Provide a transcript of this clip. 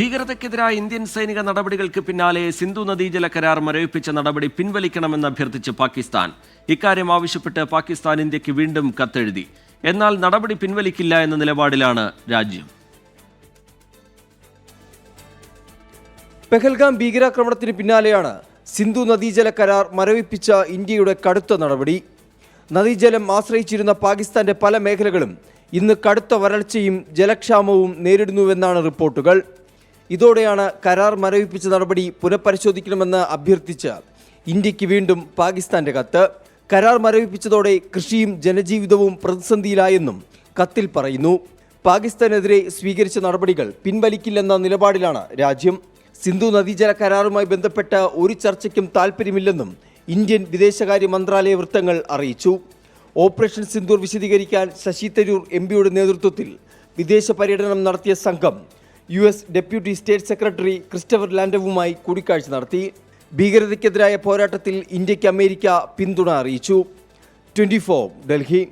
ഭീകരതയ്ക്കെതിരായ Indian സൈനിക നടപടികൾക്ക് പിന്നാലെ സിന്ധു നദീജല കരാർ മരവിപ്പിച്ച നടപടി പിൻവലിക്കണമെന്ന് അഭ്യർത്ഥിച്ച് പാകിസ്ഥാൻ. ഇക്കാര്യം ആവശ്യപ്പെട്ട് പാകിസ്ഥാൻ ഇന്ത്യക്ക് വീണ്ടും കത്തെഴുതി. എന്നാൽ നടപടി പിൻവലിക്കില്ല എന്ന നിലപാടിലാണ് രാജ്യം. പെഹൽഗാം ഭീകരാക്രമണത്തിന് പിന്നാലെയാണ് സിന്ധു നദീജല കരാർ മരവിപ്പിച്ച ഇന്ത്യയുടെ കടുത്ത നടപടി. നദീജലം ആശ്രയിച്ചിരുന്ന പാകിസ്ഥാന്റെ പല മേഖലകളും ഇന്ന് കടുത്ത വരൾച്ചയും ജലക്ഷാമവും നേരിടുന്നുവെന്നാണ് റിപ്പോർട്ടുകൾ. ഇതോടെയാണ് കരാർ മരവിപ്പിച്ച നടപടി പുനഃപരിശോധിക്കണമെന്ന് അഭ്യർത്ഥിച്ച് ഇന്ത്യക്ക് വീണ്ടും പാകിസ്ഥാന്റെ കത്ത്. കരാർ മരവിപ്പിച്ചതോടെ കൃഷിയും ജനജീവിതവും പ്രതിസന്ധിയിലായെന്നും കത്തിൽ പറയുന്നു. പാകിസ്ഥാനെതിരെ സ്വീകരിച്ച നടപടികൾ പിൻവലിക്കില്ലെന്ന നിലപാടിലാണ് രാജ്യം. സിന്ധു നദീജല കരാറുമായി ബന്ധപ്പെട്ട ഒരു ചർച്ചയ്ക്കും താൽപ്പര്യമില്ലെന്നും ഇന്ത്യൻ വിദേശകാര്യ മന്ത്രാലയ വൃത്തങ്ങൾ അറിയിച്ചു. ഓപ്പറേഷൻ സിന്ദൂർ വിശദീകരിക്കാൻ ശശി തരൂർ എംപിയുടെ നേതൃത്വത്തിൽ വിദേശ പര്യടനം നടത്തിയ സംഘം US deputy state secretary Christopher ലാൻഡവുമായി കൂടിക്കാഴ്ച നടത്തി. ഭീകരതയ്ക്കെതിരായ പോരാട്ടത്തിൽ ഇന്ത്യക്ക് അമേരിക്ക പിന്തുണ അറിയിച്ചു. 24 ഡൽഹി.